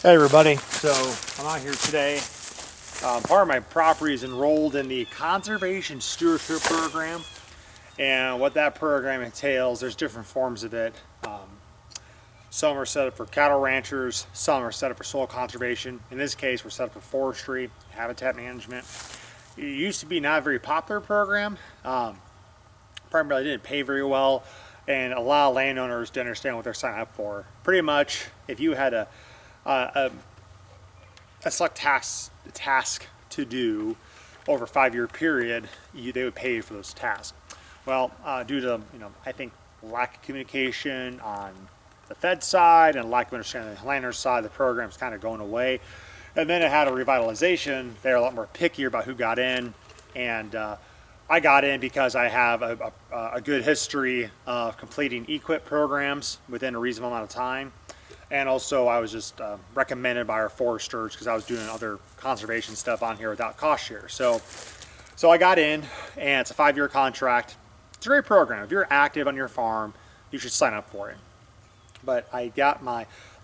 Hey everybody, so I'm out here today. Part of my property is enrolled in the Conservation Stewardship Program, and what that program entails, there's different forms of it. Some are set up for cattle ranchers, some are set up for soil conservation. In this case, we're set up for forestry, habitat management. It used to be not a very popular program. Primarily didn't pay very well, and allow landowners to understand what they're signing up for. Pretty much, if you had a select task to do over a 5-year period, they would pay you for those tasks. Well, due to I think lack of communication on the Fed side and lack of understanding on the landowner side, the program's kind of going away. And then it had a revitalization. They're a lot more pickier about who got in, and I got in because I have a good history of completing EQIP programs within a reasonable amount of time. And also I was just recommended by our foresters because I was doing other conservation stuff on here without cost share. So I got in, and it's a 5-year contract. It's a great program. If you're active on your farm, you should sign up for it. But I got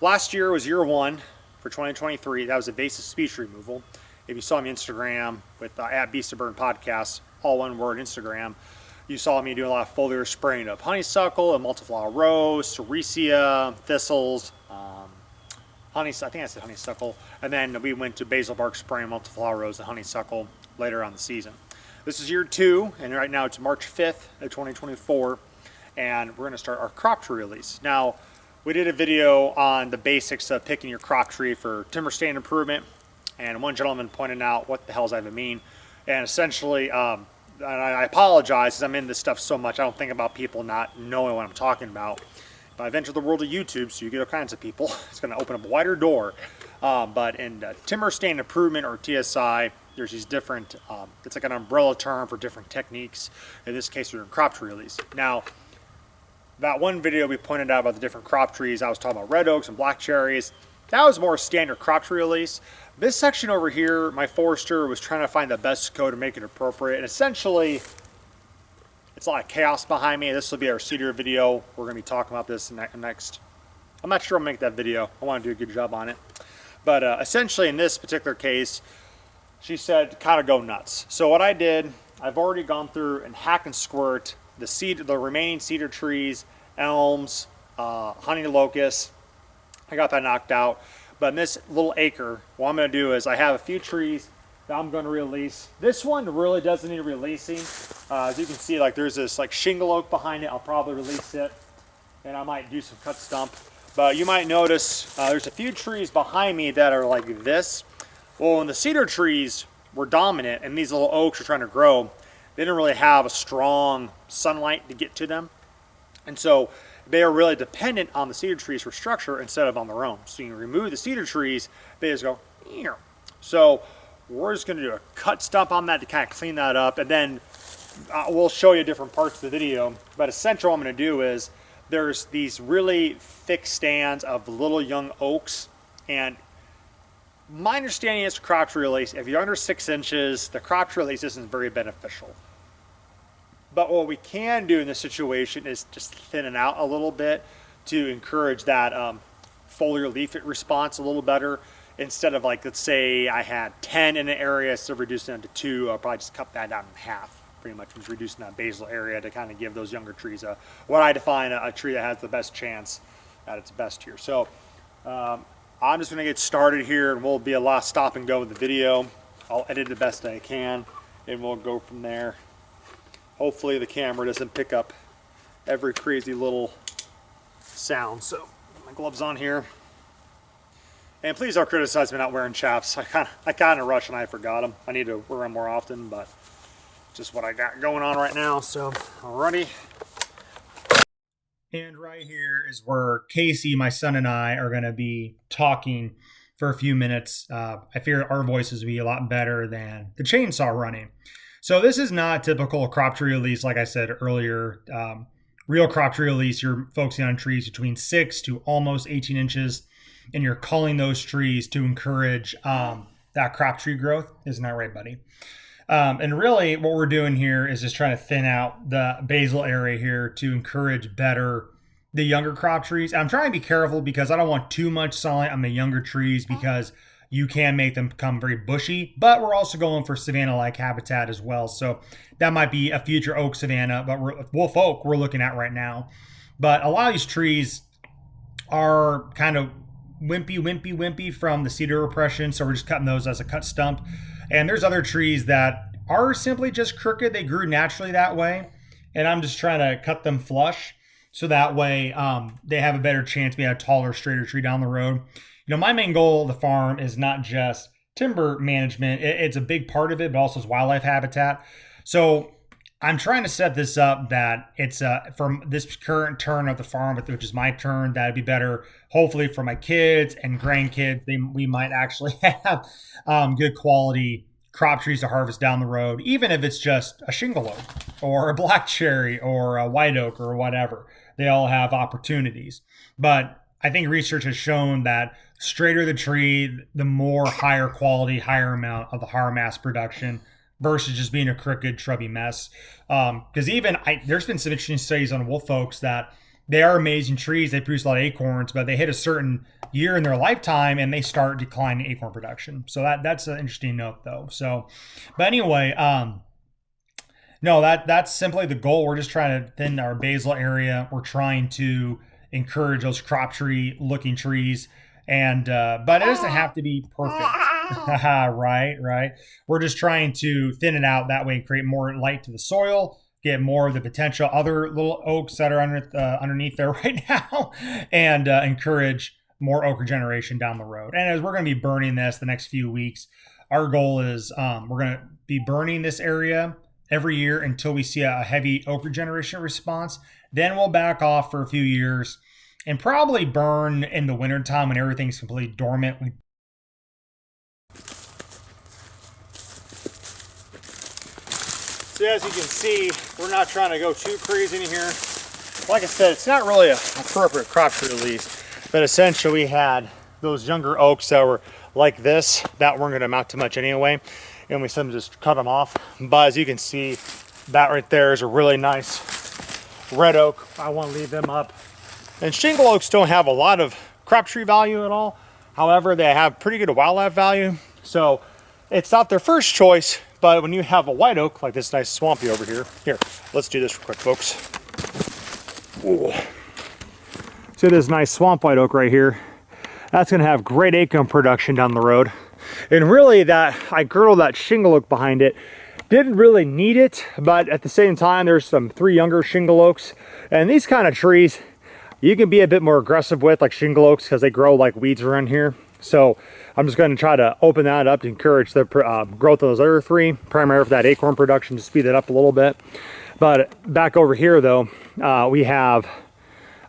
last year was year 1 for 2023. That was invasive species removal. If you saw me on Instagram with at Beast of Burn Podcast, all one word Instagram, you saw me doing a lot of foliar spraying of honeysuckle and multiflower rose, sericea, thistles, I think I said honeysuckle, and then we went to basil bark spraying, multiflower rose, and honeysuckle later on the season. This is year 2, and right now it's March 5th of 2024, and we're going to start our crop tree release. Now, we did a video on the basics of picking your crop tree for timber stand improvement, and one gentleman pointed out what the hell does that even mean, and essentially, and I apologize because I'm in this stuff so much, I don't think about people not knowing what I'm talking about. But I've entered the world of YouTube, so you get all kinds of people. It's going to open up a wider door. But in timber stand improvement, or TSI, there's these different, it's like an umbrella term for different techniques. In this case, we're doing crop tree release. Now, that one video we pointed out about the different crop trees, I was talking about red oaks and black cherries. That was more standard crop tree release. This section over here, my forester was trying to find the best code to make it appropriate. And essentially, it's a lot of chaos behind me. This will be our cedar video. We're going to be talking about this next. I'm not sure I'll make that video. I want to do a good job on it. But essentially, in this particular case, she said, kind of go nuts. So what I did, I've already gone through and hack and squirt the remaining cedar trees, elms, honey locust. I got that knocked out. But in this little acre, what I'm going to do is I have a few trees that I'm going to release. This one really doesn't need releasing. As you can see, like there's this like shingle oak behind it. I'll probably release it, and I might do some cut stump. But you might notice there's a few trees behind me that are like this. Well, when the cedar trees were dominant and these little oaks are trying to grow, they didn't really have a strong sunlight to get to them. And so they are really dependent on the cedar trees for structure instead of on their own. So you remove the cedar trees, they just go, ew. So we're just going to do a cut stump on that to kind of clean that up, and then we'll show you different parts of the video. But essentially what I'm going to do is there's these really thick stands of little young oaks, and my understanding is crop tree release, if you're under 6 inches, the crop tree release isn't very beneficial. But what we can do in this situation is just thin it out a little bit to encourage that foliar leaf response a little better. Instead of, like, let's say I had 10 in an area, instead of reducing it to 2, I'll probably just cut that down in half. Pretty much just reducing that basal area to kind of give those younger trees what I define a tree that has the best chance at its best here. So I'm just going to get started here, and we'll be a lot of stop and go with the video. I'll edit the best I can, and we'll go from there. Hopefully the camera doesn't pick up every crazy little sound. So my gloves on here. And please don't criticize me not wearing chaps. I kind of rush and I forgot them. I need to wear them more often, but just what I got going on right now. So, alrighty. And right here is where Casey, my son, and I are going to be talking for a few minutes. I figure our voices will be a lot better than the chainsaw running. So this is not typical crop tree release, like I said earlier. Real crop tree release, you're focusing on trees between 6 to almost 18 inches. And you're culling those trees to encourage that crop tree growth. Isn't that right, buddy? And really what we're doing here is just trying to thin out the basal area here to encourage better the younger crop trees. I'm trying to be careful because I don't want too much sunlight on the younger trees because you can make them become very bushy, but we're also going for savanna-like habitat as well. So that might be a future oak savanna, but wolf oak we're looking at right now. But a lot of these trees are kind of wimpy from the cedar oppression, so we're just cutting those as a cut stump. And there's other trees that are simply just crooked. They grew naturally that way, and I'm just trying to cut them flush so that way they have a better chance to be a taller, straighter tree down the road. You know, my main goal of the farm is not just timber management. It's a big part of it, but also it's wildlife habitat. So I'm trying to set this up that it's from this current turn of the farm, which is my turn, that'd be better, hopefully, for my kids and grandkids. We might actually have good quality crop trees to harvest down the road, even if it's just a shingle oak or a black cherry or a white oak or whatever. They all have opportunities. But I think research has shown that straighter the tree, the more higher quality, higher amount of the higher mass production versus just being a crooked, shrubby mess. Because there's been some interesting studies on wolf oaks that they are amazing trees. They produce a lot of acorns, but they hit a certain year in their lifetime and they start declining acorn production. So that's an interesting note, though. So, but anyway, no, that's simply the goal. We're just trying to thin our basal area. We're trying to encourage those crop tree looking trees, and but it doesn't have to be perfect. Right. We're just trying to thin it out that way and create more light to the soil, get more of the potential other little oaks that are underneath there right now, and encourage more oak regeneration down the road. And as we're going to be burning this the next few weeks, our goal is we're going to be burning this area every year until we see a heavy oak regeneration response. Then we'll back off for a few years and probably burn in the wintertime when everything's completely dormant. So as you can see, we're not trying to go too crazy in here. Like I said, it's not really an appropriate crop tree release, but essentially we had those younger oaks that were like this that weren't going to amount to much anyway, and we simply just cut them off. But as you can see, that right there is a really nice red oak. I want to leave them up. And shingle oaks don't have a lot of crop tree value at all. However, they have pretty good wildlife value. So it's not their first choice, but when you have a white oak like this nice swampy over here, let's do this real quick, folks. Ooh. See this nice swamp white oak right here? That's gonna have great acorn production down the road. And really I girdled that shingle oak behind it. Didn't really need it, but at the same time, there's some 3 younger shingle oaks. And these kind of trees, you can be a bit more aggressive with, like shingle oaks, because they grow like weeds around here. So I'm just going to try to open that up to encourage the growth of those other 3, primarily for that acorn production, to speed it up a little bit. But back over here, though, we have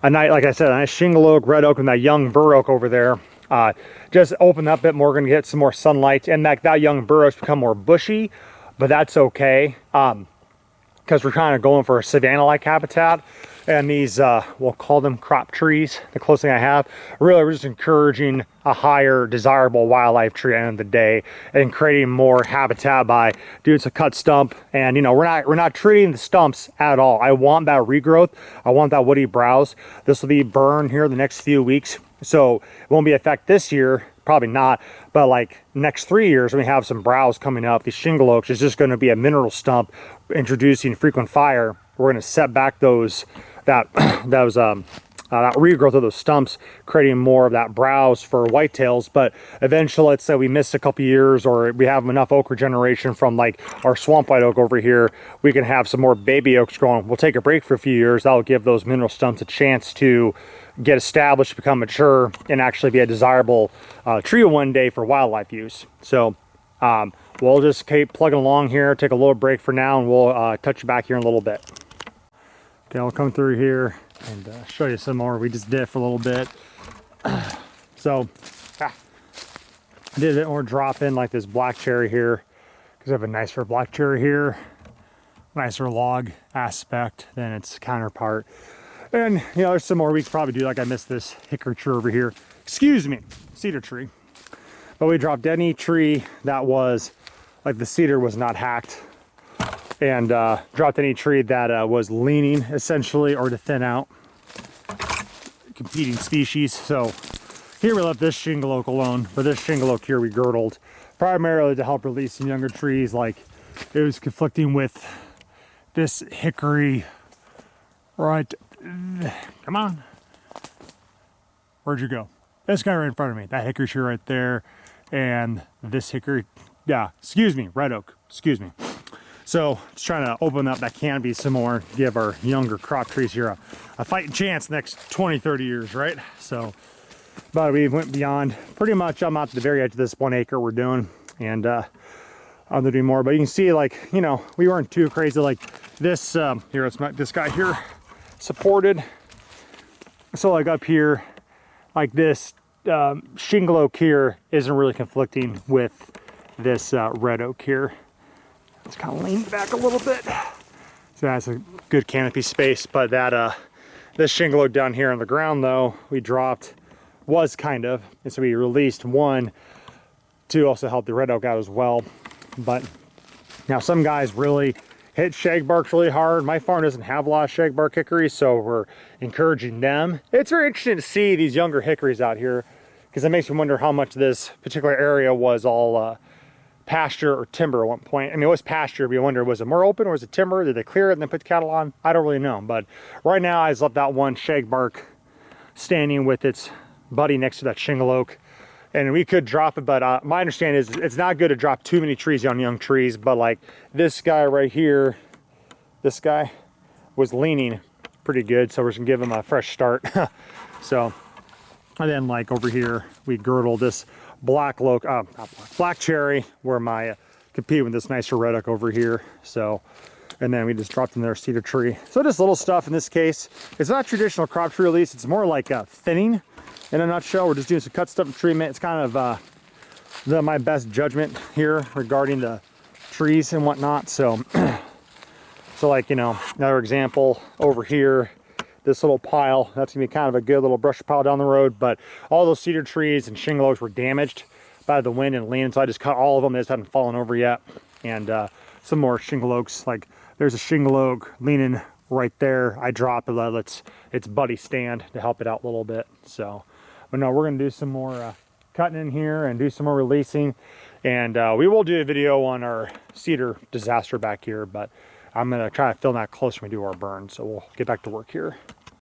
a nice, like I said, a nice shingle oak, red oak, and that young bur oak over there. Just open that a bit more. We're going to get some more sunlight, and that young bur oak's become more bushy, but that's okay, because we're kind of going for a savanna-like habitat. And these, we'll call them crop trees, the closest thing I have. Really, we're just encouraging a higher desirable wildlife tree at the end of the day and creating more habitat by doing some cut stump. And, you know, we're not treating the stumps at all. I want that regrowth. I want that woody browse. This will be burned here the next few weeks. So it won't be effect this year, probably not, but like next 3 years when we have some browse coming up, these shingle oaks is just going to be a mineral stump introducing frequent fire. We're going to set back that regrowth of those stumps, creating more of that browse for whitetails. But eventually, let's say we miss a couple years, or we have enough oak regeneration from like our swamp white oak over here, we can have some more baby oaks growing. We'll take a break for a few years. That'll give those mineral stumps a chance to get established, become mature, and actually be a desirable tree one day for wildlife use. So we'll just keep plugging along here, take a little break for now, and we'll touch you back here in a little bit. Okay, I'll come through here and show you some more. We just did it for a little bit. So I did a bit more drop in like this black cherry here, because I have a nicer black cherry here, nicer log aspect than its counterpart. And you know, there's some more we could probably do. Like I missed this hickory tree over here. Excuse me, cedar tree. But we dropped any tree that was like the cedar was not hacked, and dropped any tree that was leaning essentially or to thin out. competing species. So here we left this shingle oak alone, but this shingle oak here we girdled primarily to help release some younger trees. Like it was conflicting with this hickory right, come on, where'd you go? This guy right in front of me, that hickory tree right there, and this hickory, yeah, excuse me, red oak, excuse me. So just trying to open up that canopy some more, give our younger crop trees here a fighting chance next 20, 30 years, right? So, but we went beyond, pretty much I'm out to the very edge of this 1 acre we're doing, and I'm doing more, but you can see, like, you know, we weren't too crazy. Like this, here, it's not this guy here supported. So like up here, like this shingle oak here isn't really conflicting with this red oak here. Let's kind of lean back a little bit. So that's a good canopy space, but that this shingle oak down here on the ground though, we dropped, was kind of, and so we released one to also help the red oak out as well. But now some guys really hit shagbarks really hard. My farm doesn't have a lot of shagbark hickories, so we're encouraging them. It's very interesting to see these younger hickories out here, because it makes me wonder how much this particular area was all pasture or timber at one point. I mean, it was pasture, but you wonder, was it more open or was it timber? Did they clear it and then put cattle on? I don't really know. But right now, I just left that one shagbark standing with its buddy next to that shingle oak. And we could drop it, but my understanding is it's not good to drop too many trees on young trees. But like this guy right here, this guy was leaning pretty good. So we're just gonna give him a fresh start. So, and then like over here, we girdle this black black cherry, where my compete with this nicer red oak over here. So, and then we just dropped in their cedar tree. So just little stuff in this case. It's not traditional crop tree release. It's more like a thinning. In a nutshell, we're just doing some cut stump treatment. It's kind of my best judgment here regarding the trees and whatnot. So, so like, you know, another example over here, this little pile, that's gonna be kind of a good little brush pile down the road, but all those cedar trees and shingle oaks were damaged by the wind and lean, so I just cut all of them. They just hadn't fallen over yet. And some more shingle oaks, like there's a shingle oak leaning right there. I dropped it, let its buddy stand to help it out a little bit. So, but no, we're gonna do some more cutting in here and do some more releasing. And we will do a video on our cedar disaster back here, but I'm gonna try to film that closer when we do our burn. So we'll get back to work here.